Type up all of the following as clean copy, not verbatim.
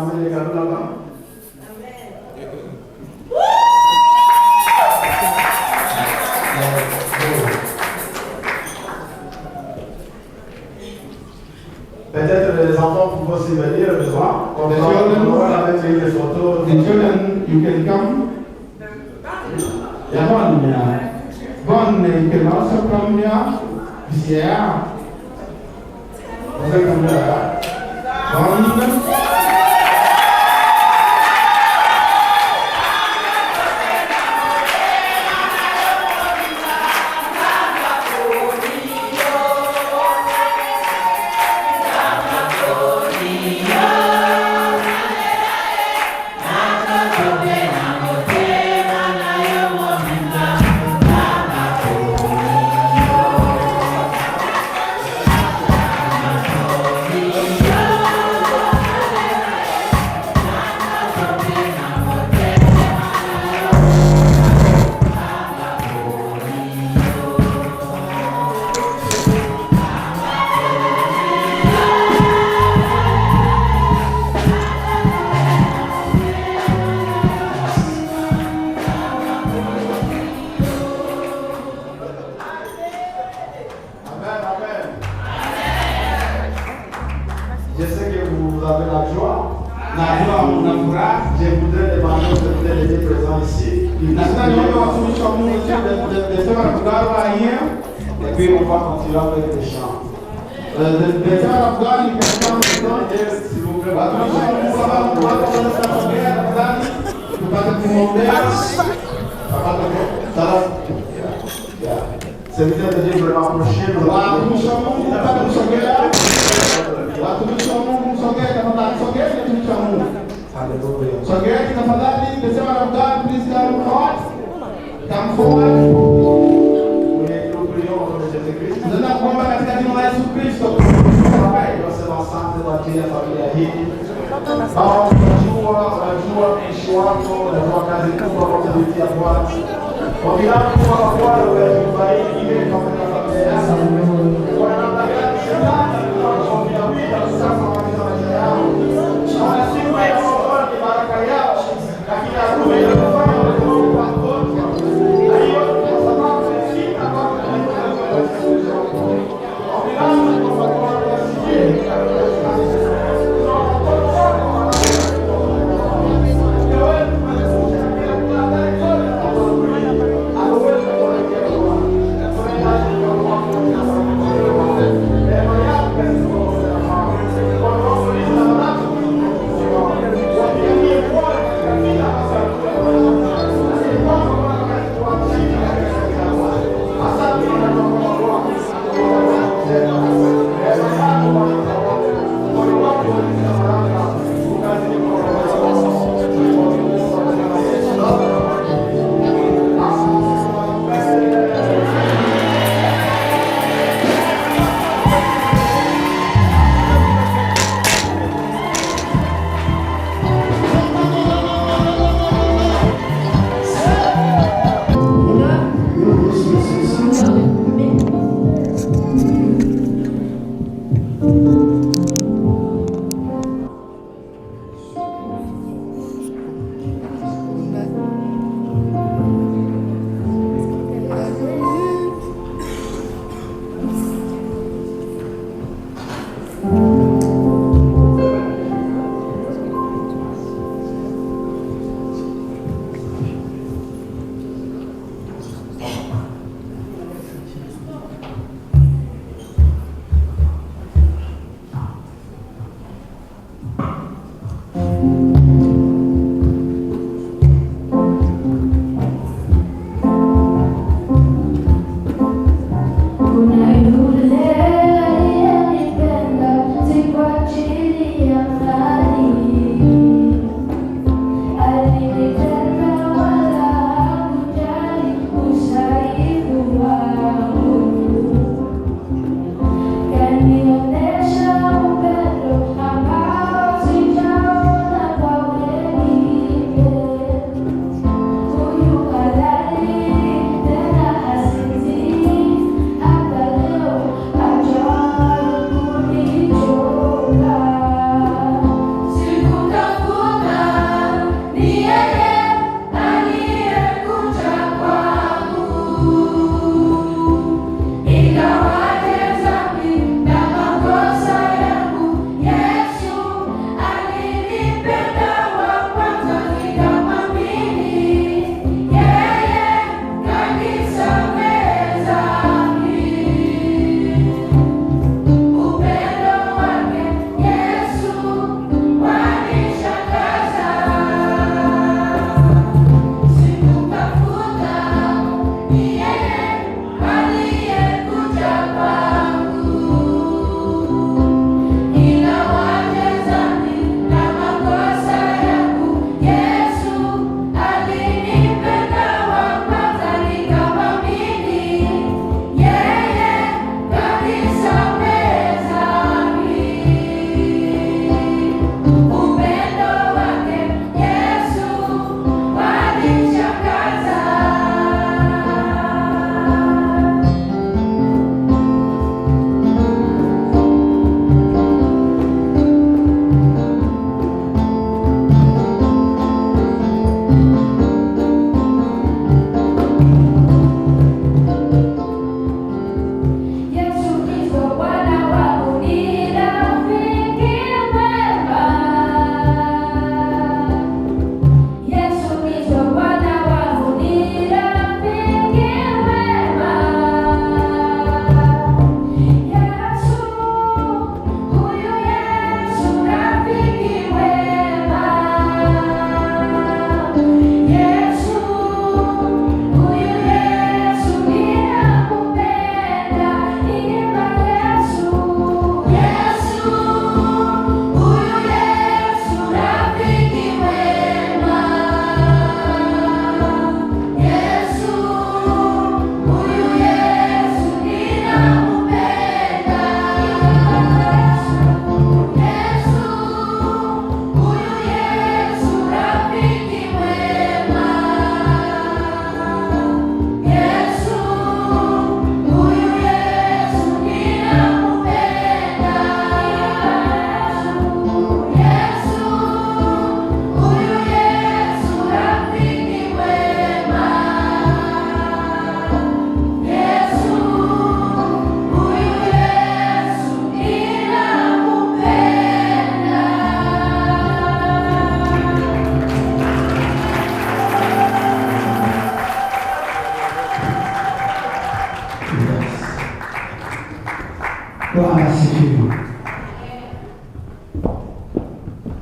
ramener les cadeaux là-bas. Peut-être les enfants pourront aussi venir le soir. Comme ça, avec les photos. The children, you can come. Yeah, one, you can also come here. Yeah. Welcome here. One. Je sais que vous avez la joie. La joie, on a courage. Je voudrais demander aux autorités présents ici. Et puis on va continuer avec les chants. S'il vous plaît, c'est bien de dire vraiment approcher. Sogea tafadhali, the servant of God, please come forward. Come forward. Nenda kuomba katika jina la Yesu Kristo. Wasema asante kwa ajili ya familia hii. Unajua maishi wako, unajua kazi kubwa kwa kupitia Bwana. Kwa kila mtu wa Bwana unayetubariki ile kama familia yako. Kwa namna gani shetani anakuambia bila sasa katika maisha yao. Wana siku ya Bwana ni baraka yao. Lakini adui anafanya kwa wote. Na hiyo kwa sababu sita kwa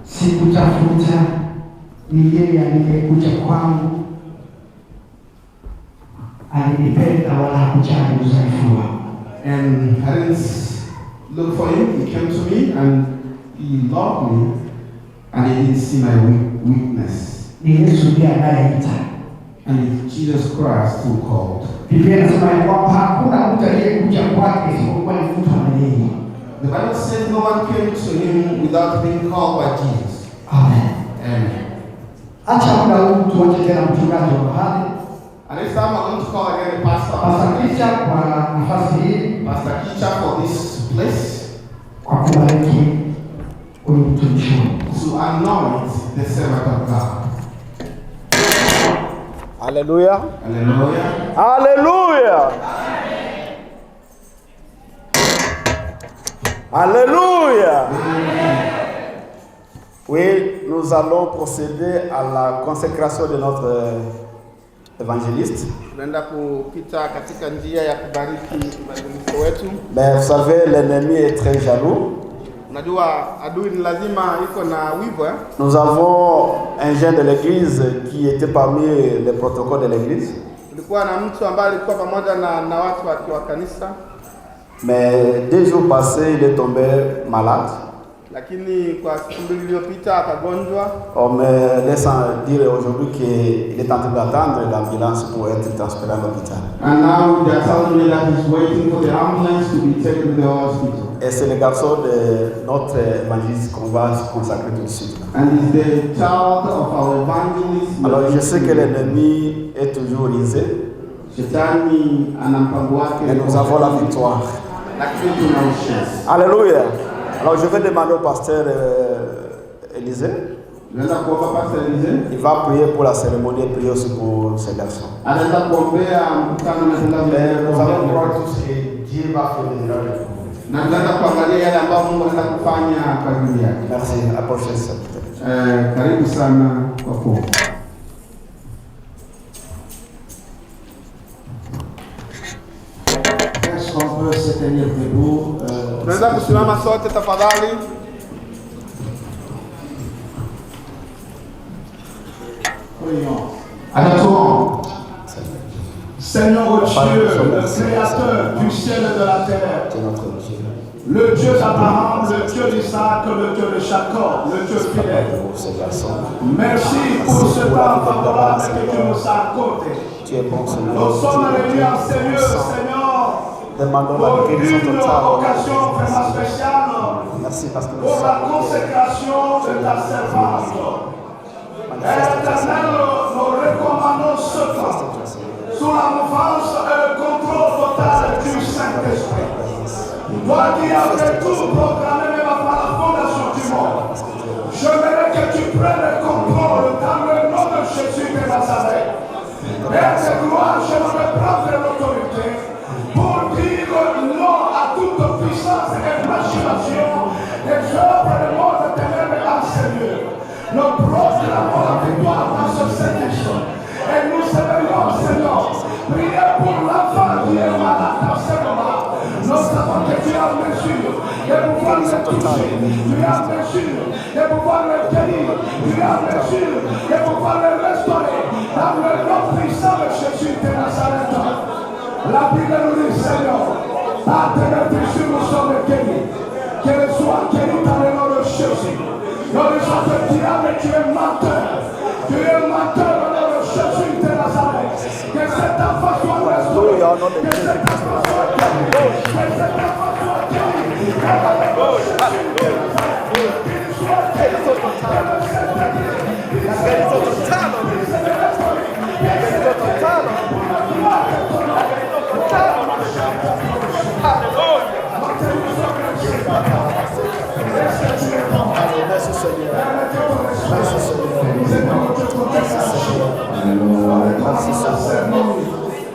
Sikutafuta, ni yeye aliyekuja kwangu, alinipenda wala hakujali udhaifu wangu. And I didn't look for him. He came to me and he loved me, and he didn't see my weakness. Ni Yesu ndiye anayeita. And it's Jesus Christ who called. Biblia inasema kwamba hakuna mtu aliyekuja kwake isipokuwa ni mtu anayeita. The Bible says no one came to him without being called by Jesus. Amen. Amen. Acha muda huu tuache tena mchungaji wa mahali. And this time I'm going to call again the pastor. Pastor Kicha kwa nafasi hii. Pastor Kicha for this place. Kwa kubariki huyu mtumishi. To anoint the servant of God. Hallelujah. Hallelujah. Hallelujah. Alléluia. Oui, nous allons procéder à la consécration de notre évangéliste. Tunaenda kupita katika njia ya kubariki evangelist wetu. Mais vous savez, l'ennemi est très jaloux. Unajua adui ni lazima iko na wivu. Nous avons un jeune de l'église qui était parmi les protocoles de l'église. Tulikuwa na mtu ambaye alikuwa pamoja na watu wa kanisa. Mais 2 jours passés, il est tombé malade. Lakini kwa siku mbili iliyopita akagonjwa. On me laisse dire aujourd'hui qu'il est en train d'attendre l'ambulance pour être transféré à l'hôpital. And now they are telling me that he's waiting for the ambulance to be taken to the hospital. Et c'est le garçon de notre évangéliste qu'on va se consacrer tout de suite. And he's the child of our evangelist. Alors je sais que l'ennemi est toujours risé. Shetani ana mpango wake. Et nous avons la victoire. Lakini tuna ushindi. Alléluia. Alors je vais demander au pasteur Élisée. Il va prier pour la cérémonie et prier aussi pour ces garçons. Nous allons croire tous que Dieu va faire des miracles. Merci. Approchez ça. Est-ce qu'on peut se tenir debout? Tunaweza kusimama sote tafadhali. Attends. Seigneur Dieu, le créateur du ciel et de la terre, le Dieu d'Abraham, le Dieu d'Isaac, le Dieu de Jacob, le Dieu fidèle. Merci pour ce temps favorable que tu nous as accordé. Nous sommes réunis en sérieux, Seigneur, pour une occasion vraiment spéciale. Merci parce que pour la consécration de ta servante. Éternel, nous recommandons ce temps sous la mouvance et le contrôle total du Saint-Esprit. Toi qui avais tout programmé même avant la fondation du monde, je voudrais que tu prennes le contrôle dans le nom de Jésus de Nazareth. Et de gloire, je voudrais prendre l'autorité pour dire non à toute puissance et machination des œuvres du monde ténèbres en sérieux. Nous proclamons la victoire dans ce Saint-Esprit. le toucher. Tu es en mesure de pouvoir le guérir. Tu es en mesure de pouvoir le restaurer. Dans le nom puissant de Jésus de Nazareth. La Bible nous dit, Seigneur, par tes blessures nous sommes guéris. Qu'elle soit guérie dans le nom de Jésus. Nous nous sommes diable, tu es menteur. Tu es menteur au nom de Jésus de Nazareth. Que cet enfant soit restauré. Que cet enfant soit guéri. Que cet enfant soit guéri. Qu'il soit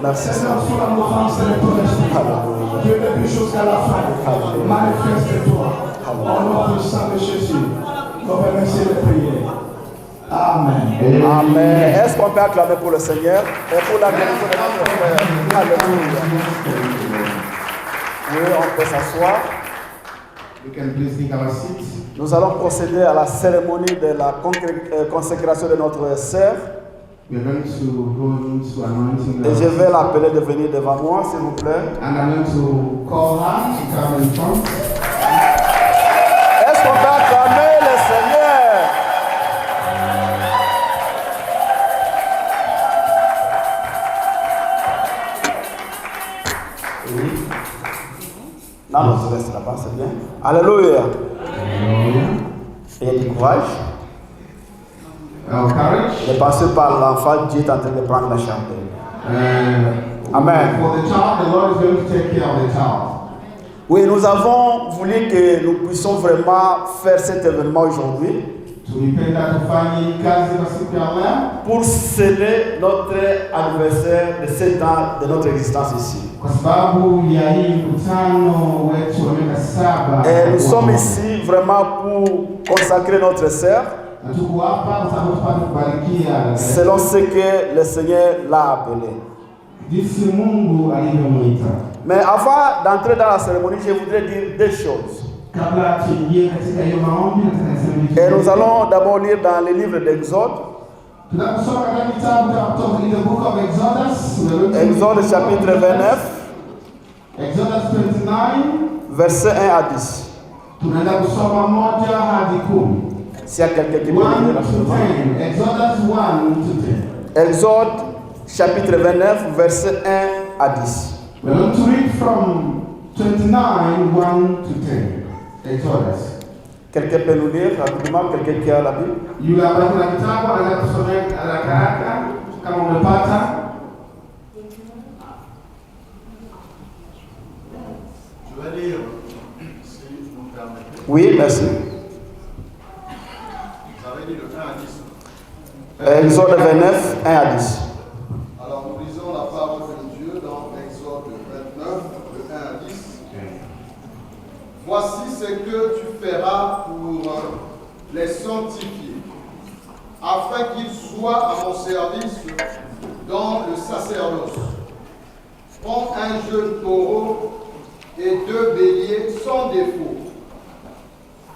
Merci Seigneur. Dieu depuis jusqu'à la fin, manifeste-toi. Au nom puissant de Jésus, nous remercions les prières. Amen. Amen. Est-ce qu'on peut acclamer pour le Seigneur et pour la guérison de notre frère? Alléluia. Oui, on peut s'asseoir. We can please take our seats. Nous allons procéder à la cérémonie de la consécration de notre sœur. We are going to go into anointing. Et je vais l'appeler de venir devant moi, s'il vous plaît. And I'm going to call her to come in front. Est-ce qu'on peut acclamer le Seigneur? Oui. Non, je reste là-bas, c'est bien. Alléluia. Et du courage. Courage. Ne pensez pas à l'enfant, Dieu est en train de prendre la chandelle. Amen. For the child, the Lord is going to take care of the child. Oui, nous avons voulu que nous puissions vraiment faire cet événement aujourd'hui pour sceller notre anniversaire de 7 ans de notre existence ici. Et nous sommes ici vraiment pour consacrer notre sœur selon ce que le Seigneur l'a appelé. Mais avant d'entrer dans la cérémonie, je voudrais dire deux choses. Et nous allons d'abord lire dans le livre d'Exode. Exode chapitre 29, versets 1 à 10. S'il y a quelqu'un qui peut lire Exode chapitre 29, versets 1 à 10. We're going to read from 29, 1 to 10. Exodus. Quelqu'un peut nous lire rapidement, quelqu'un qui a la Bible? Yule ambaye kuna kitabu anaweza kusomea haraka haraka kama umepata. Je vais lire, si vous me permettez. Oui, merci. Vous avez dit le 1 à 10. Exode 29, 1 à 10. Alors nous lisons la parole de Dieu dans Exode 29, de 1 à 10. Voici ce que tu feras pour les sanctifier, afin qu'ils soient à mon service dans le sacerdoce. Prends un jeune taureau et 2 béliers sans défaut.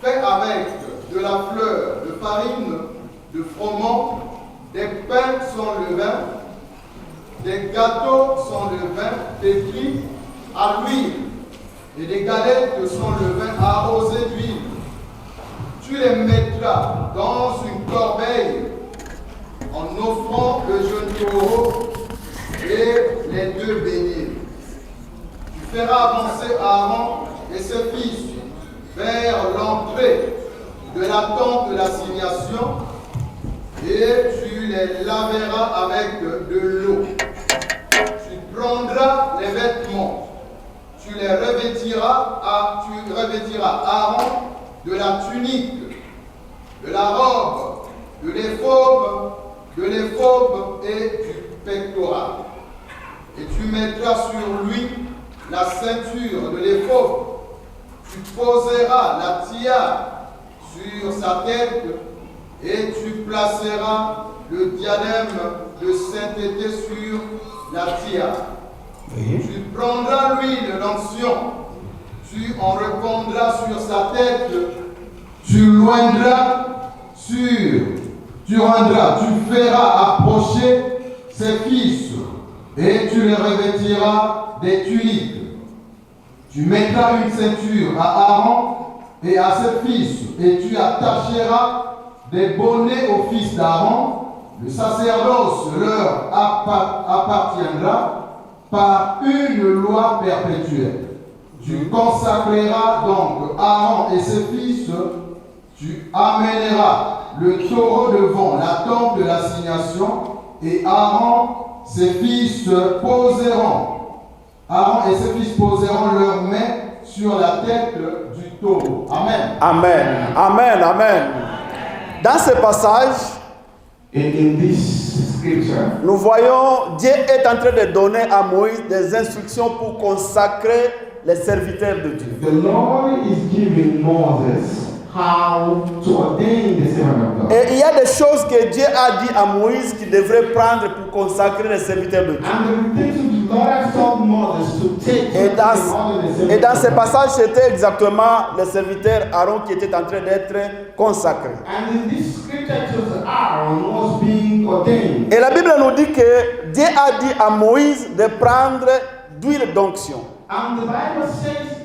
Fais avec de la fleur de farine, de froment, des pains sans levain, des gâteaux sans levain pétris à l'huile et des galettes sans levain arrosées d'huile. Tu les mettras dans une corbeille en offrant le jeune taureau et les 2 béliers. Tu feras avancer Aaron et ses fils vers l'entrée de la tente de l'assignation et tu les laveras avec de l'eau. Tu prendras les vêtements, tu revêtiras Aaron de la tunique, de la robe, de l'éphod et du pectoral. Et tu mettras sur lui la ceinture de l'éphod. Tu poseras la tiare sur sa tête et tu placeras le diadème de sainteté sur la tiare. Tu prendras l'huile d'onction, tu en répandras sur sa tête, tu rendras, tu feras approcher ses fils, et tu les revêtiras des tuniques. Tu mettras une ceinture à Aaron et à ses fils, et tu attacheras des bonnets aux fils d'Aaron. Le sacerdoce leur appartiendra par une loi perpétuelle. Tu consacreras donc Aaron et ses fils, tu amèneras le taureau devant la tente de l'assignation, et Aaron et ses fils poseront leurs mains sur la tête du taureau. Amen. Amen. Amen. Amen. Dans ce passage, In this scripture, nous voyons Dieu est en train de donner à Moïse des instructions pour consacrer les serviteurs de Dieu. the Lord is giving Moses how to ordain the servant of God. Et il y a des choses que Dieu a dit à Moïse qu'il devrait prendre pour consacrer les serviteurs de Dieu. And the things the Lord has told Moses to take Et in order the et dans ce service. passage, c'était exactement le serviteur Aaron qui était en train d'être consacré. And in this scripture, it was Aaron was being ordained. Et la Bible nous dit que Dieu a dit à Moïse de prendre d'huile d'onction, And the Bible says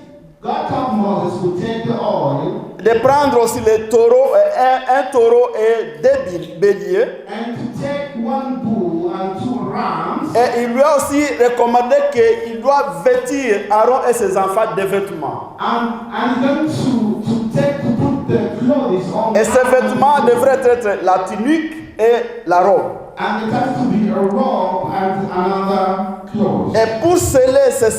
God told Moses to take the oil de prendre aussi le taureau, un taureau et deux béliers. and to take one bull and two rams. Et il lui a aussi recommandé qu'il doit vêtir Aaron et ses enfants de vêtements. And then to put the clothes on. Et ces vêtements devraient être la tunique et la robe. And it has to be a robe and another clothes. Et pour sceller ce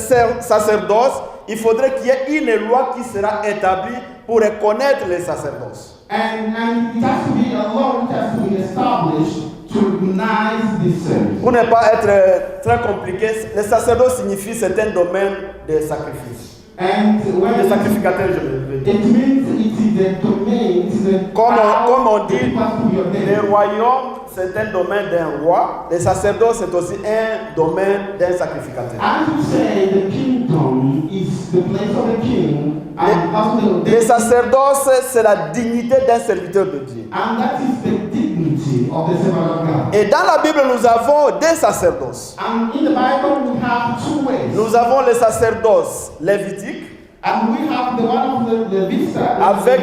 sacerdoce, il faudrait qu'il y ait une loi qui sera établie pour reconnaître les sacerdoces. And it has to be a law which has to be established to recognize this service. Pour ne pas être très compliqué, le sacerdoce signifie certains domaines de sacrifice. And when Les sacrificateurs, je veux dire. it means it is the domain, it is the Comme on dit, it has to be ordained. le royaume, c'est un domaine d'un roi. Le sacerdoce, c'est aussi un domaine d'un sacrificateur. And to say the kingdom is the place of the king, and also Le sacerdoce, c'est la dignité d'un serviteur de Dieu. and that is the dignity of the servant of God. Et dans la Bible, nous avons deux sacerdoces. And in the Bible we have two ways. Nous avons le sacerdoce lévitique, And we have the one of the Levites, avec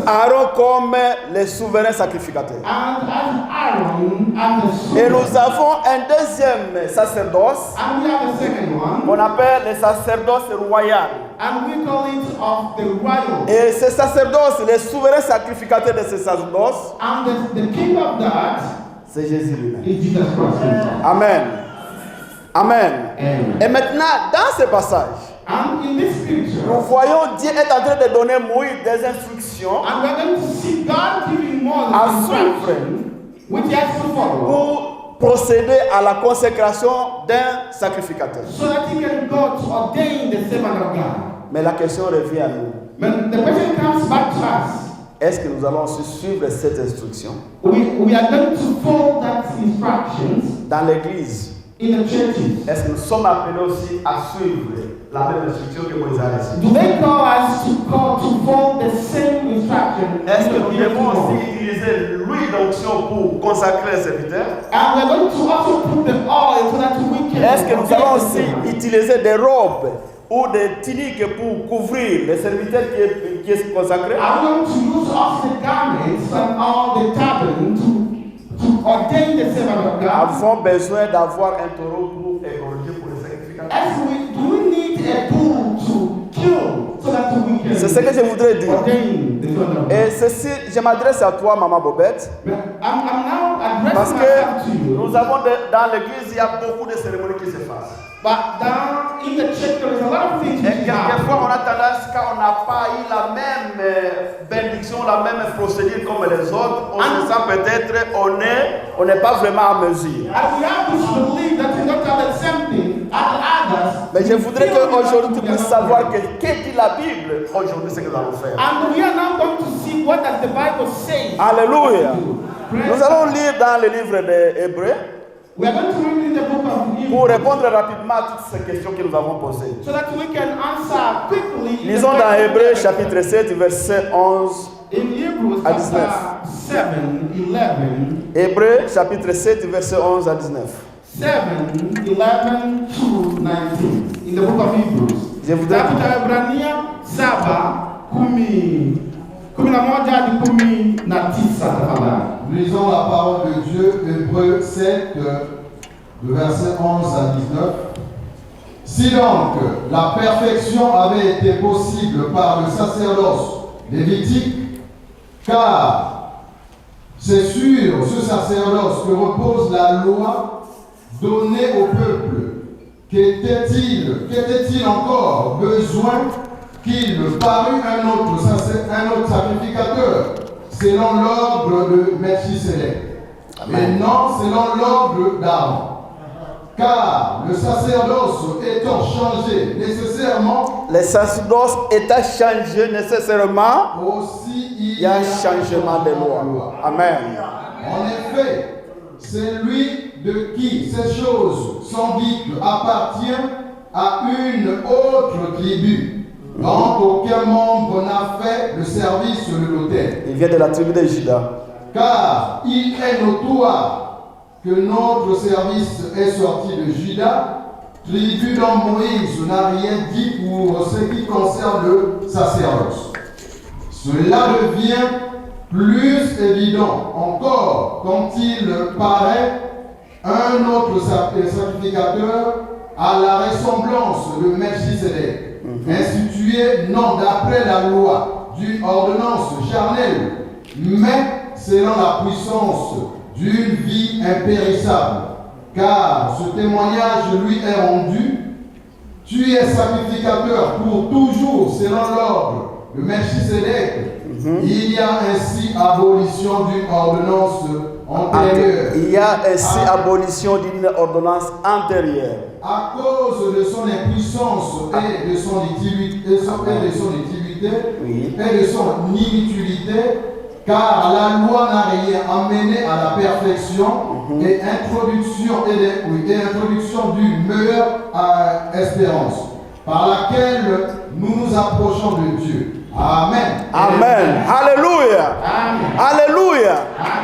Aaron comme le souverain sacrificateur. and as Aaron and the Et son. nous avons un deuxième sacerdoce And we have a second one, qu'on appelle le sacerdoce royal. and we call it of the royal. Et ce sacerdoce, le souverain sacrificateur de ce sacerdoce, And the king of that c'est Jésus lui-même. is Jesus Christ himself. Amen. Amen. Amen. Et maintenant, dans ce passage, And in this nous scripture, voyons Dieu est en train de donner Moïse des instructions and we're going to see God giving Moses à instruction, suivre which he has to follow, pour procéder à la consécration d'un sacrificateur. so that he can go to ordain the servant of God. Mais la question revient à nous. But the question comes back to us. Est-ce que nous allons aussi suivre cette instruction We are going to follow that instructions dans l'église? in the churches. Est-ce que nous sommes appelés aussi à suivre la même instruction que Moïse a reçue? Do they call us to follow the same instruction? Est-ce que nous devons aussi utiliser l'huile d'onction pour consacrer les serviteurs? And we're going to also put the oil so that we can. Est-ce que nous allons aussi utiliser des robes ou des tuniques pour couvrir les serviteurs qui est consacré? Are we going to use also the garments and all the turban to ordain the servant of God? Avons besoin d'avoir un taureau pour égorger pour les sacrificateurs? Do we need a bull to kill so that we can C'est ce que je voudrais dire. ordain the servant of God? Et ceci, je m'adresse à toi, Maman Bobette, But I'm now parce addressing que myself to you. nous avons dans l'église, il y a beaucoup de cérémonies qui se passent. But down in the church, there is a lot of things Et which happen. quelquefois, on a tendance, quand on n'a pas eu la même bénédiction, la même procédure comme les autres, on se sent peut-être, on n'est pas vraiment à mesure. And we have this belief that we don't have the same thing as others. Mais je voudrais qu'aujourd'hui, tu puisses savoir que dit la Bible aujourd'hui, ce que nous allons faire. And we are now going to see what does the Bible say. Alléluia. Nous allons lire dans le livre des Hébreux, We are going to read in the book of pour Hebrews répondre rapidement à toutes ces questions que nous avons posées. so that we can answer quickly. in the Lisons dans question Hébreux that- chapitre 7, verset 11. In Hebrews à chapter 7, 11, Hébreux chapitre 7, verset 11 à 19. 7, 11 to 19. In the book of Hebrews. Je voudrais- Kitabu cha Waebrania 7, 11 hadi 19 tafadhali. Lisons la parole de Dieu, Hébreux 7, le verset 11 à 19. Si donc la perfection avait été possible par le sacerdoce lévitique, car c'est sur ce sacerdoce que repose la loi donnée au peuple, qu'était-il encore besoin qu'il parût un autre sacrificateur selon l'ordre de Melchisédek, et non selon l'ordre d'Aaron. Car le sacerdoce étant changé nécessairement, Les sacerdoces étant changés nécessairement, aussi il y a un changement de loi. Amen. En effet, celui de qui ces choses sont dites appartient à une autre tribu, dont aucun membre n'a fait le service de l'autel. Il vient de la tribu de Juda. Car il est notoire que notre service est sorti de Juda, tribu dont Moïse n'a rien dit pour ce qui concerne le sacerdoce. Cela devient plus évident encore quand il paraît un autre sacrificateur à la ressemblance de Melchisédek, institué non d'après la loi d'une ordonnance charnelle, mais selon la puissance d'une vie impérissable. Car ce témoignage lui est rendu: tu es sacrificateur pour toujours selon l'ordre de Melchisédek. Il y a ainsi abolition d'une ordonnance antérieure. Il y a ainsi abolition d'une ordonnance antérieure. À cause de son impuissance et de son utilité, Oui. et de son inutilité, car la loi n'a rien amené à la perfection et introduction d'une meilleure espérance, par laquelle nous nous approchons de Dieu. Amen. Amen. Alléluia. Amen. Alléluia.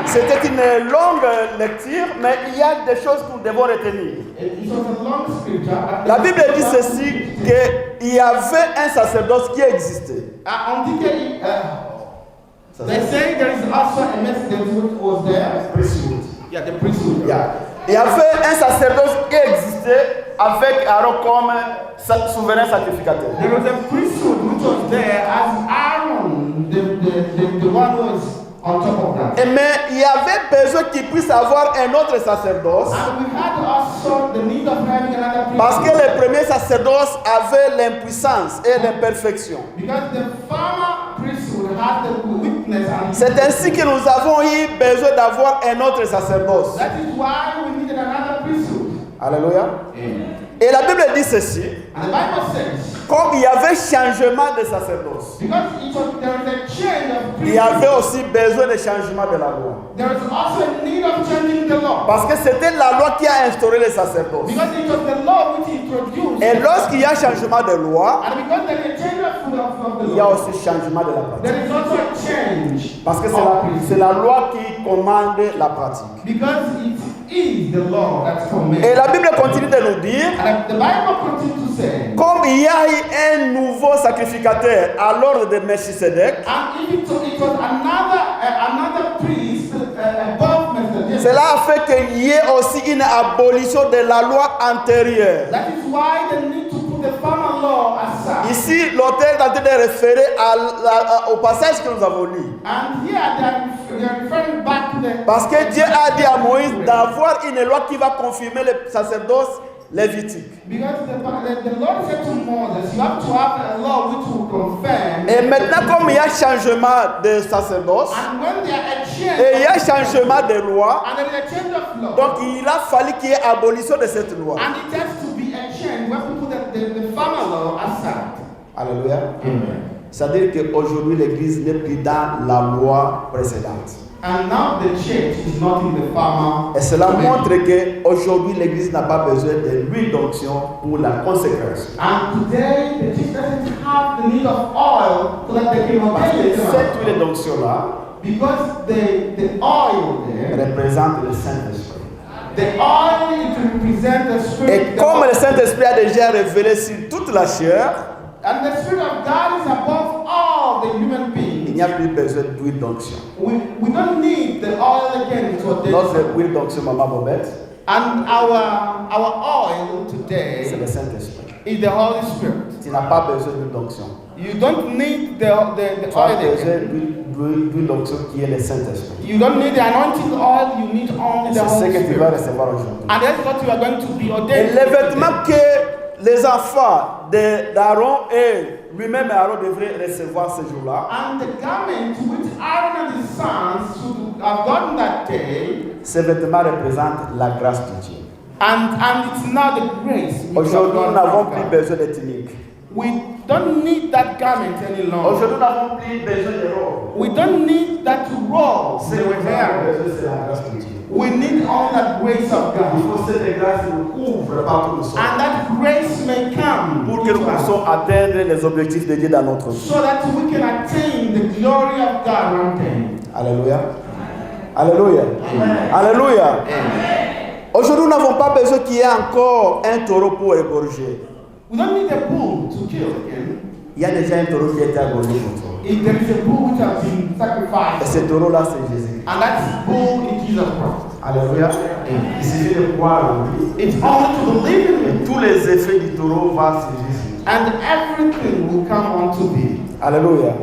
C'était une longue lecture, mais il y a des choses que nous devons retenir. It was a long scripture. but La Bible dit ceci, qu'il y avait un sacerdoce qui existait. On dit que they say there is also a message which was there. Priesthood. Yeah, the priesthood. Il y avait un sacerdoce qui existait avec Aaron comme souverain sacrificateur. There was a priesthood which was there as Aaron, the one who was on top of that. Mais il y avait besoin qu'il puisse avoir un autre sacerdoce, And we had also the need of having another priesthood. parce que le premier sacerdoce avait l'impuissance et l'imperfection. Because the former priesthood had the weakness and C'est ainsi que nous avons eu besoin d'avoir un autre sacerdoce. that is why we needed another priesthood. Alléluia. Amen. Et la Bible dit ceci, And the Bible says, comme il y avait changement de sacerdoce, because there was a change of il y avait priesthood, aussi besoin de changement de la loi. there was also a need of changing the law. Parce que c'était la loi qui a instauré le sacerdoce. Because it was the law which introduced. Et lorsqu'il y a changement de loi, And because there is a change of the il y a law, aussi changement de la pratique. there is also a change. Parce que of c'est priesthood. la loi qui commande la pratique. Because it is the law that's commanded. Et la Bible continue de nous dire, And the Bible continues to say, comme il y a eu un nouveau sacrificateur à l'ordre de Melchisédek, and if it was another priest above Melchizedek, cela a fait qu'il y ait aussi une abolition de la loi antérieure. that is why they need to put the former law aside. Ici, l'auteur est en train de référer au passage que nous avons lu. And here they are referring back to the. Parce que Dieu a dit à Moïse d'avoir une loi qui va confirmer le sacerdoce lévitique. Because the Lord said to Moses, you have to have a law which will confirm. Et maintenant, comme il y a changement de sacerdoce, And when there are a change, et il y a changement de loi, and there is a change of law, donc il a fallu qu'il y ait abolition de cette loi. and it has to be a change, we have to put the former law aside. Alléluia. Amen. C'est-à-dire qu'aujourd'hui, l'Église n'est plus dans la loi précédente. And now the church is not in the farmer. Et cela montre qu'aujourd'hui, l'Église n'a pas besoin de l'huile d'onction pour la consécration. And today the church doesn't have the need of oil so that they can obey the Cette huile d'onction-là because the oil there, représente le Saint-Esprit. the oil it represents the spirit. Et comme le Saint-Esprit a déjà révélé sur toute la chair, And the Spirit of God is above all the human beings. il n'y a plus besoin d'huile d'onction. We don't need the oil again to ordain. Notre huile d'onction, Maman Bobette, And our oil c'est today le Saint-Esprit. is the Holy Spirit. Tu n'as pas besoin d'huile d'onction. You don't need the Tu as oil besoin again. d'huile d'onction qui est le Saint-Esprit. You don't need the anointing oil, you need only the C'est ce Holy que tu vas Spirit. recevoir aujourd'hui. And that's what you are going to be Et ordained. les vêtements que les enfants d'Aaron et lui-même Aaron devraient recevoir ce jour-là, And the garment which Aaron and his sons should have gotten that day, ces vêtements représentent la grâce de Dieu. and it's not the grace. which Aujourd'hui, nous have n'avons gotten plus from God. besoin de tuniques. We don't need that garment any longer. Aujourd'hui, nous n'avons plus besoin de robes. We don't need that robe Ce they que were nous avons wearing. besoin, c'est la grâce de Dieu. We need all that grace of Il God. faut cette grâce qui nous couvre partout où nous sommes. And that grace may come Pour que nous to us, puissions atteindre les objectifs de Dieu dans notre vie. so that we can attain the glory of God one day. Alléluia. Alléluia. Alléluia. Aujourd'hui, nous n'avons pas besoin qu'il y ait encore un taureau pour égorger. We don't need a bull to kill again. Il y a déjà un taureau qui a été égorgé pour toi. If there is a bull which has been Et sacrificed, ce taureau-là, c'est Jésus. and that bull is Jesus Christ. Alléluia. Il suffit de croire en lui. It's only to believe in Et Him, tous les effets du taureau vont sur Jésus. and everything will come unto thee. Alléluia.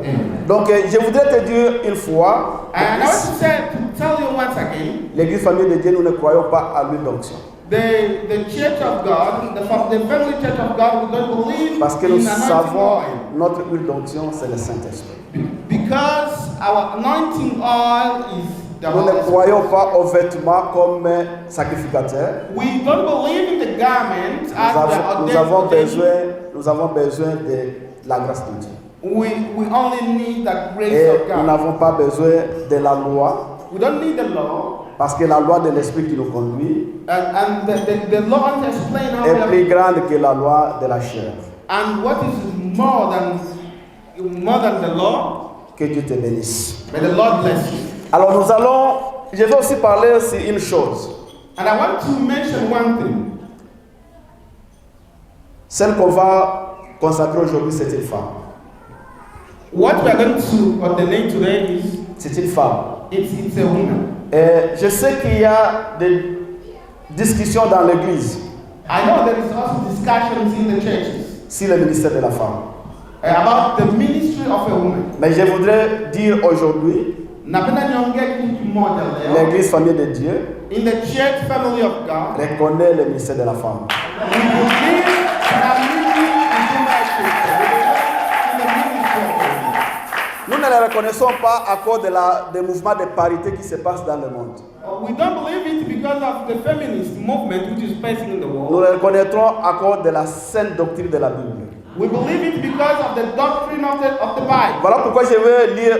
Donc, je voudrais te dire une fois, And I want to tell you once again, l'Église famille de Dieu, nous ne croyons pas à l'huile d'onction. the church of God, the family church of God, we don't believe Parce que nous in anointing savons, oil. notre huile d'onction, c'est le Saint-Esprit. Because our anointing oil is the Nous ne Holy Spirit. croyons pas aux vêtements comme sacrificateurs. We don't believe in the garment as the Nous avons ordained. besoin de la grâce de Dieu. We only need the grace Et of nous God. n'avons pas besoin de la loi, We don't need the law. parce que la loi de l'Esprit qui nous conduit And the law has explained how we est have, plus grande que la loi de la chair. and what is more than the law. Que Dieu te bénisse. May the Lord bless you. Alors je vais aussi parler sur une chose. And I want to mention one thing. Celle qu'on va consacrer aujourd'hui, c'est une femme. What we are going to ordain today is C'est une femme. it's a woman. Et je sais qu'il y a des discussions dans l'église I know there is also discussions in the churches sur le ministère de la femme. about the ministry of a woman. Mais je voudrais dire aujourd'hui, Napenda niongee kitu kimoja leo. l'église famille de Dieu In the church family of God, reconnaît le ministère de la femme. we believe that ministry is in our church. We believe in the ministry of women. Nous ne le reconnaissons pas à cause des mouvements de parité qui se passent dans le monde. We don't believe it because of the feminist movement which is passing in the Nous world. le reconnaîtrons à cause de la sainte doctrine de la Bible. We believe it because of the doctrine of the Bible. Voilà pourquoi je vais lire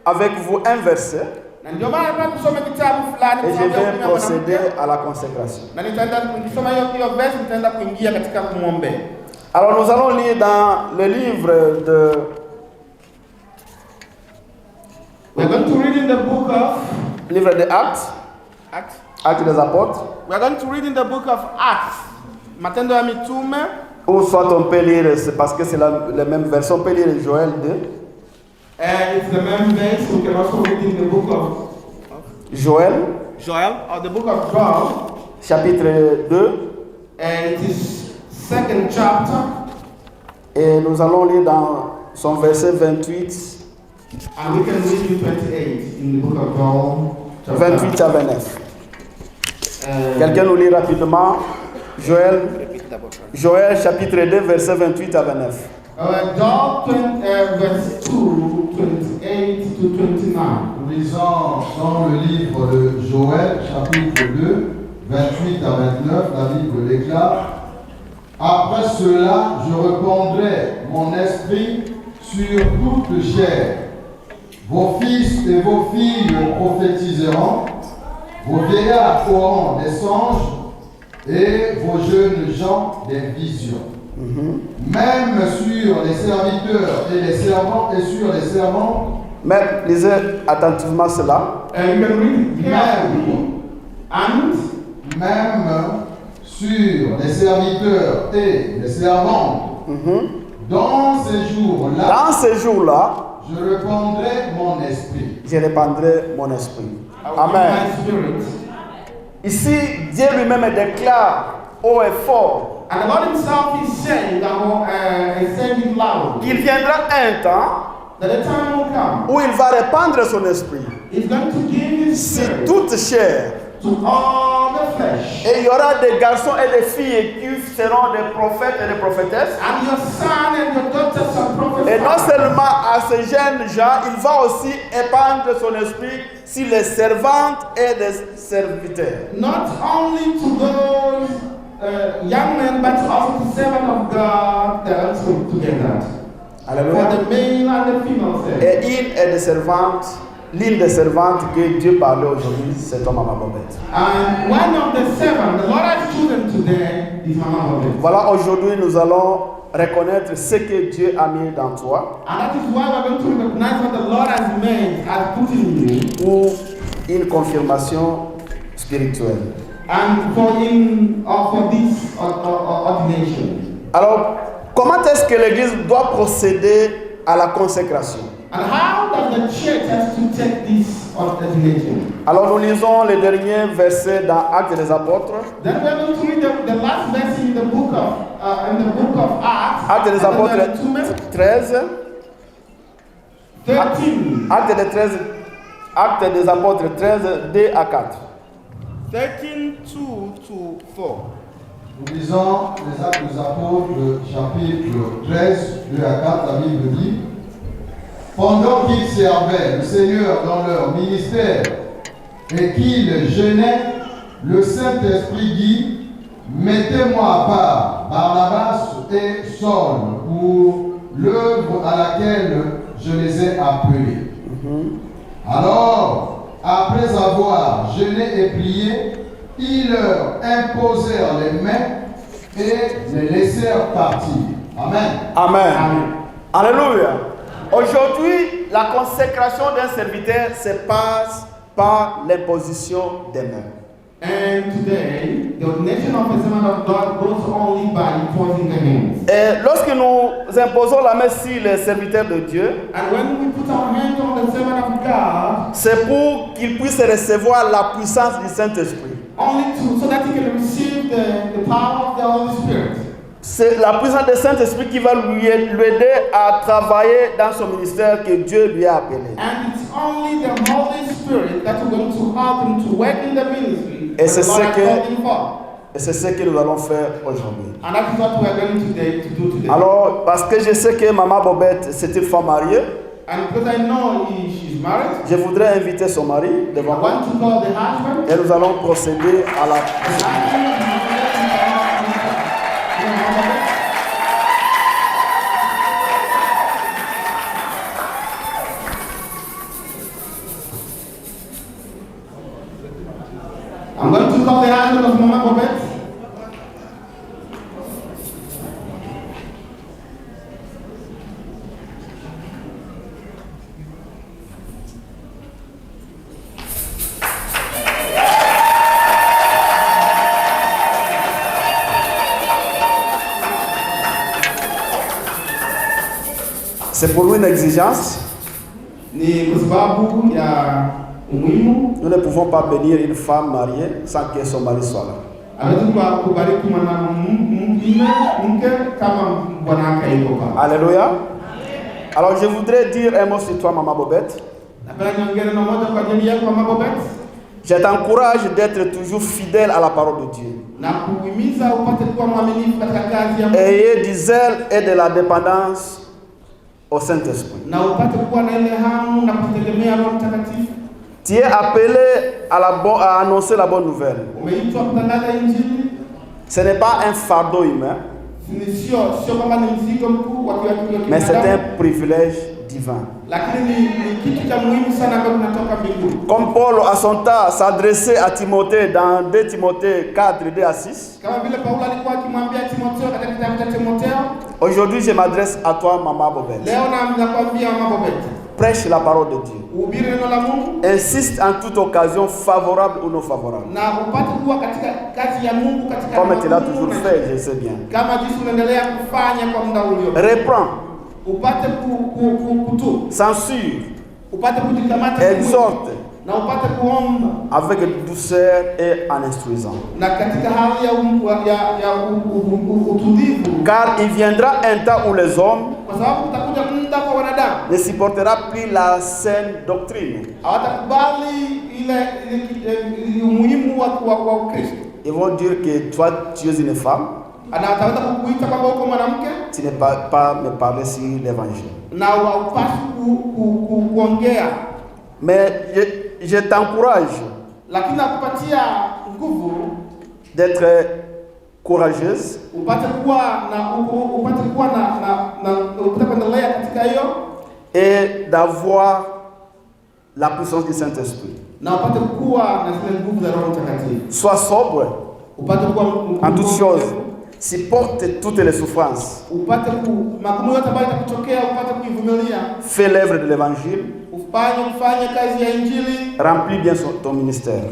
avec vous un verset Na ndio maana hapa tusome kitabu fulani et je kwa sababu ya vais kumwombea procéder mwanamke. à la consécration. Na nitaenda kusoma hiyo verse, nitaenda kuingia katika kumwombea. Alors nous allons lire dans le livre de We are going to read in the book of livre des Actes, Acts. Actes des Apôtres, We are going to read in the book of Acts. Matendo ya Mitume. ou soit on peut lire, c'est parce que c'est la même version, on peut lire Joël 2. It's the main verse. We can also read in the book of Joël, Joel, or the book of Joel. chapitre 2, It is second chapter. et nous allons lire dans son verset 28, And we can read in 28 in the book of Joel. chapter 28 à 29. Uh, Quelqu'un nous lit rapidement Joël chapitre 2, verset 28 à 29. Joel verse 2, 28 to 29. Lisant dans le livre de Joël, chapitre 2, 28 à 29, la Bible déclare: Après cela, je répandrai mon esprit sur toute chair. Vos fils et vos filles prophétiseront, vos vieillards auront des songes et vos jeunes gens des visions. Même sur les serviteurs et les servants et sur les servants. Même, lisez attentivement cela. Même sur les serviteurs et les servantes. Dans ces jours-là, je répandrai mon esprit. Je répandrai mon esprit. Amen. Ici, Dieu lui-même déclare haut et fort And the Lord himself is saying it loud. qu'il viendra un temps That the time will come. où il va répandre son esprit He's going to give his sur spirit toute chair. to all the flesh. Et il y aura des garçons et des filles qui seront des prophètes et des prophétesses. And your son and your daughters shall prophesy. Et non seulement à ces jeunes gens, il va aussi épandre son esprit sur les servantes et les serviteurs. Not only to those young men, but also to servants of God that also to get that. Alléluia. For the male and the female sex. Et l'une des servantes que Dieu parlait aujourd'hui, c'est ton maman Bobette. And one of the seven, the Lord has chosen today, is Mama Bobette. Voilà, aujourd'hui nous allons reconnaître ce que Dieu a mis dans toi. And that is why we're going to recognize what the Lord has made, has put in you. Pour une confirmation spirituelle. And for this ordination. Alors, comment est-ce que l'Église doit procéder à la consécration? And how does the church has to take this ordination? Alors, nous lisons les derniers versets dans Actes des Apôtres. Then we are going to read the last verse in the book of Acts. Actes des Apôtres 13. 13. Actes des Apôtres 13, 2 à 4. 13, 2 to 4. Nous lisons les Actes des Apôtres, chapitre 13, 2 à 4, la Bible dit: pendant qu'ils servaient le Seigneur dans leur ministère et qu'ils jeûnaient, le Saint-Esprit dit: mettez-moi à part Barnabas et Saul pour l'œuvre à laquelle je les ai appelés. Alors, après avoir jeûné et prié, ils leur imposèrent les mains et les laissèrent partir. Amen. Amen. Alléluia. Aujourd'hui, la consécration d'un serviteur se passe par l'imposition des mains. And today, the ordination of a servant of God goes only by imposing the hands. Et lorsque nous imposons la main sur les serviteurs de Dieu, And when we put our hands on the servant of God, c'est pour qu'ils puissent recevoir la puissance du Saint-Esprit. so that he can receive the power of the Holy Spirit. C'est la puissance du Saint-Esprit qui va lui aider à travailler dans son ministère que Dieu lui a appelé. And it's only the Holy Spirit that is going to help him to work in the ministry. Et c'est that the Lord has called him for. Et c'est ce que nous allons faire aujourd'hui. And that is what we are going to do today. Alors, parce que je sais que Maman Bobette, c'est une femme mariée, And because I know she's married, je voudrais inviter son mari I devant moi. want to call the husband. Et nous allons procéder à la... I'm going to call the husband of Mama Bobette. C'est pour lui une exigence. Ni kusababu ya umuhimu. Nous ne pouvons pas bénir une femme mariée sans que son mari soit là. Alléluia. Alors je voudrais dire un mot sur toi, Maman Bobette. Je t'encourage d'être toujours fidèle à la parole de Dieu. Ayez du zèle et de la dépendance au Saint-Esprit. Tu es appelé à annoncer la bonne nouvelle. Ce n'est pas un fardeau humain, mais c'est un privilège divin. lakini ni kitu cha muhimu sana ambacho kinatoka mbinguni. Comme Paul à son temps s'adressait à Timothée dans 2 Timothée 4, 2 à 6. Kama vile Paulo alikuwa akimwambia Timotheo katika kitabu cha Timotheo. Aujourd'hui, je m'adresse à toi, Maman Bobette. Leo nakwambia Mama Bobette. Prêche la parole de Dieu. Uhubiri neno la Mungu. Insiste en toute occasion, favorable ou non favorable. Na upate kuwa katika kazi ya Mungu katika Comme tu l'as toujours fait, je sais bien. Kama jinsi unaendelea kufanya kwa muda uliopita. Reprends. Upate kutu. Censure. Upate kujikamata. Exhorte. Na upate kuomba avec douceur et en instruisant. Na katika hali ya utulivu. Car il viendra un temps où les hommes kwa sababu kutakuja muda kwa wanadamu ne supportera plus la saine doctrine. Hawatakubali ile umuhimu wa Ukristo. Ils vont dire que toi tu es une femme. Anataka kukuita kwamba uko mwanamke. Tu ne peux pas me parler sur l'évangile. Na haupaswi kuongea. Mais je t'encourage d'être courageuse et d'avoir la puissance du Saint-Esprit. Sois sobre en toutes choses. Supporte toutes les souffrances. Fais l'œuvre de l'évangile. Remplis bien ton ministère.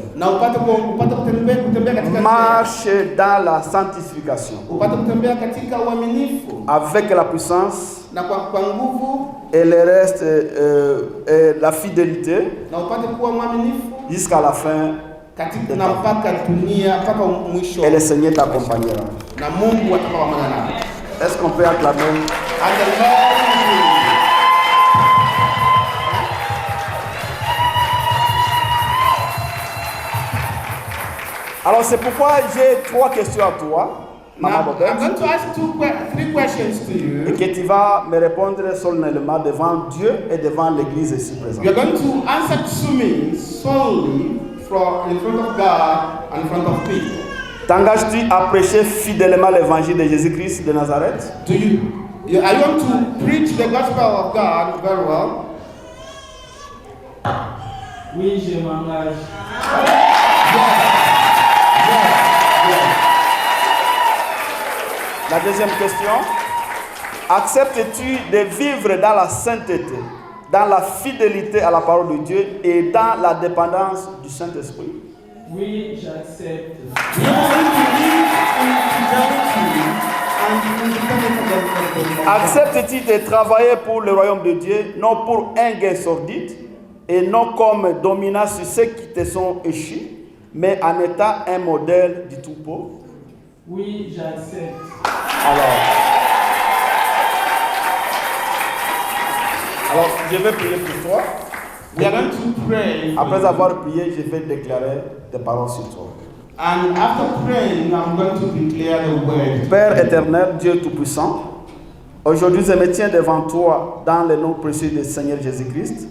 Marche dans la sanctification. Avec la puissance et le reste, et la fidélité jusqu'à la fin. Et le Seigneur t'accompagnera. Est-ce qu'on peut acclamer? Alors c'est pourquoi j'ai 3 questions à toi, Maman Bobette. I'm going to ask 3 questions to you. Et que tu vas me répondre solennellement devant Dieu et devant l'Église ici présente. You're going to answer to me solely in front of God and in front of people. T'engages-tu à prêcher fidèlement l'évangile de Jésus-Christ de Nazareth? Are you going to preach the gospel of God very well? Oui, je m'engage. La deuxième question. Acceptes-tu de vivre dans la sainteté, dans la fidélité à la parole de Dieu et dans la dépendance du Saint-Esprit? Oui, j'accepte. Acceptes-tu de travailler pour le royaume de Dieu, non pour un gain sordide, et non comme dominant sur ceux qui te sont échus, mais en étant un modèle du tout pauvre? Oui, j'accepte. Alors, je vais prier pour toi. We are going to pray. Après avoir prié, je vais déclarer des paroles sur toi. And after praying, I'm going to declare the word. Père éternel, Dieu Tout-Puissant, aujourd'hui je me tiens devant toi dans le nom précieux du Seigneur Jésus-Christ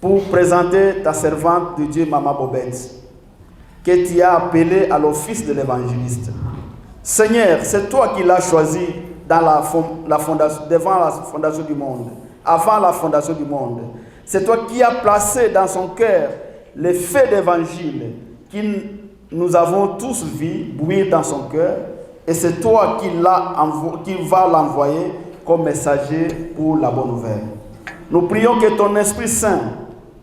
pour présenter ta servante de Dieu, Maman Bobette, que tu as appelée à l'office de l'évangéliste. Seigneur, c'est toi qui l'as choisie dans la fondation, devant la fondation du monde, avant la fondation du monde. C'est toi qui as placé dans son cœur les faits d'évangile qui nous avons tous vus bouillir dans son cœur, et c'est toi qui va l'envoyer comme messager pour la bonne nouvelle. Nous prions que ton Esprit Saint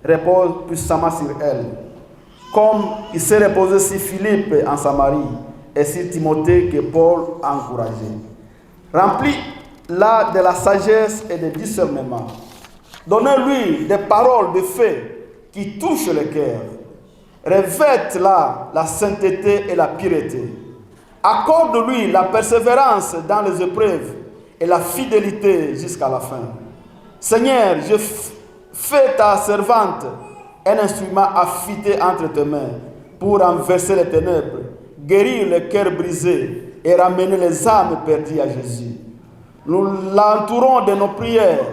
repose puissamment sur elle, comme il s'est reposé sur Philippe en Samarie et sur Timothée que Paul a encouragé. Remplis-la de la sagesse et du discernement. Donnez-lui des paroles de fait qui touchent le cœur. Revête-la la sainteté et la pureté. Accorde-lui la persévérance dans les épreuves et la fidélité jusqu'à la fin. Seigneur, je fais ta servante un instrument affûté entre tes mains pour renverser les ténèbres, guérir les cœurs brisés et ramener les âmes perdues à Jésus. Nous l'entourons de nos prières,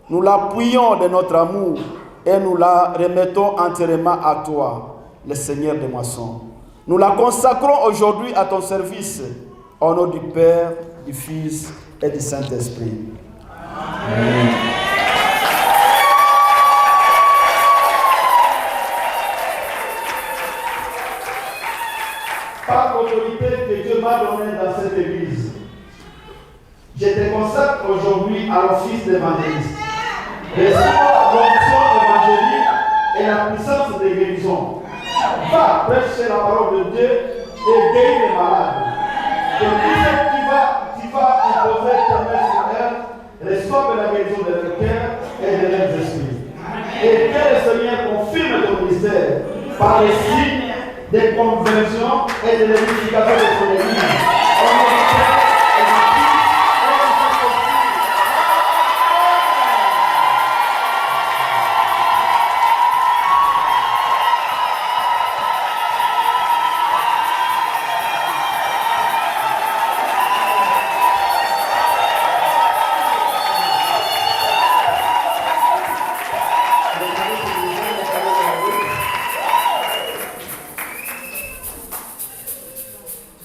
nous l'appuyons de notre amour et nous la remettons entièrement à toi, le Seigneur des moissons. Nous la consacrons aujourd'hui à ton service, au nom du Père, du Fils et du Saint-Esprit. Amen. que Dieu m'a donné dans cette église. Je te consacre aujourd'hui à l'office d'évangéliste. Reçois l'onction évangélique et la puissance de guérison. Va prêcher la parole de Dieu et guérir les malades. Que tous ceux qui va imposer tes mains sur elle reçoivent la guérison de leur cœur et de leurs esprits. Et que le Seigneur confirme ton ministère par les signes de conversion et de l'édification de son église.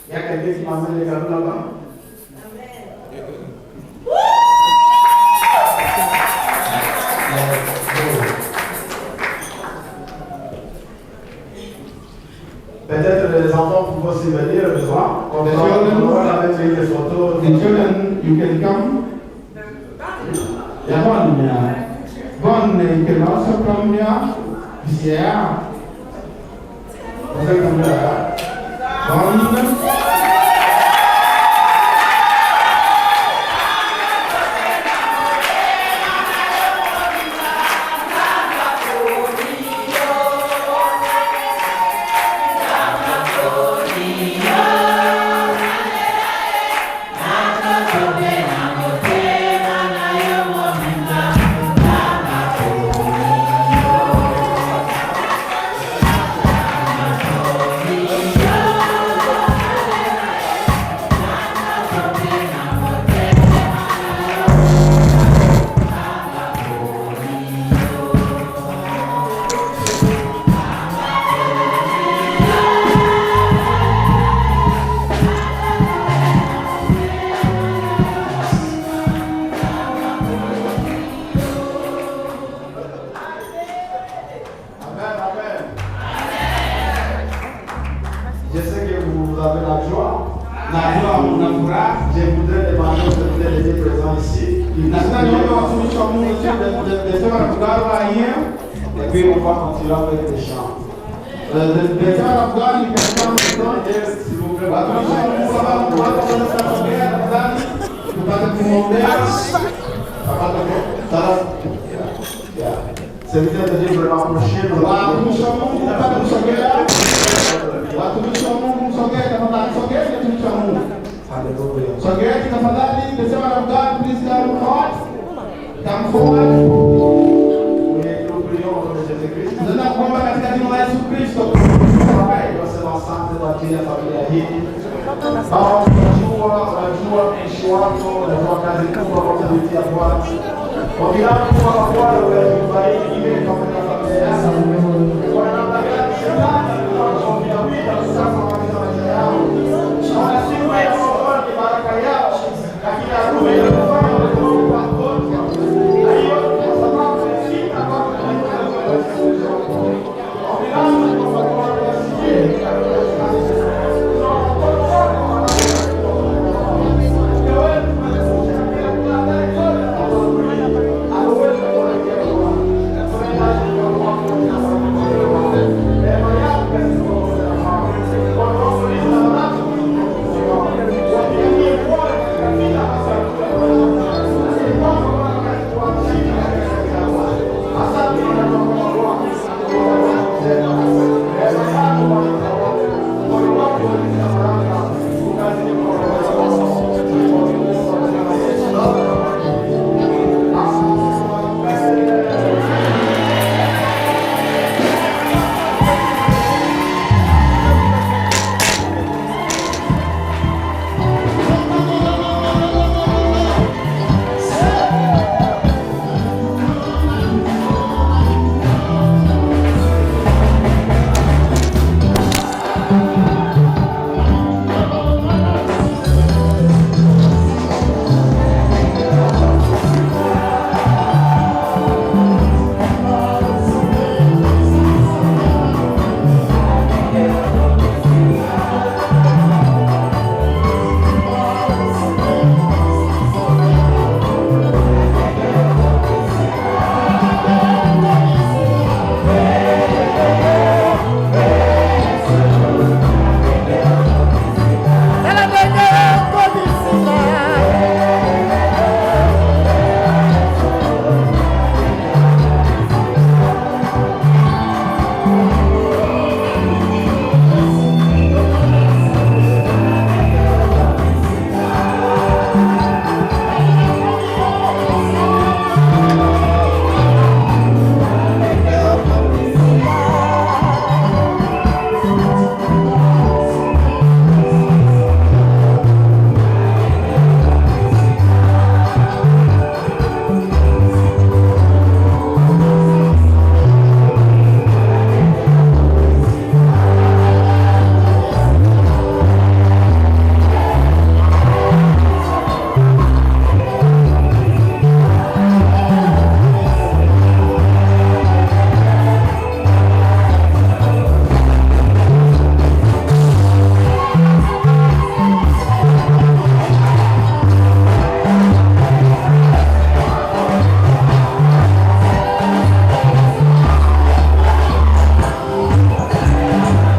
Il y a quelqu'un qui m'amène les cadeaux là-bas. Peut-être les enfants pourront s'y venir le soir. On va avec les photos. The children, you can come. One, you can also come here. Yeah. Você come here. One. Je sais que vous avez la joie. Je voudrais demander aux autorités d'être présents ici. Et puis on va continuer avec les chants. S'il vous plaît, c'est bien de dire vraiment approcher. Watumishi wa Mungu msogee tafadhali, sogee watumishi wa Mungu. Hallelujah. Sogee tafadhali, the servant of God, please come forward. Come forward. Nous prions au nom de Jésus-Christ. Tunaenda kuomba katika jina la Yesu Kristo. Tunasema asante kwa ajili ya familia hii. Baba, unajua mtumishi wako, unajua kazi kubwa kwa kupitia Bwana. Kwa kila mtu wa Bwana, wewe ubariki ile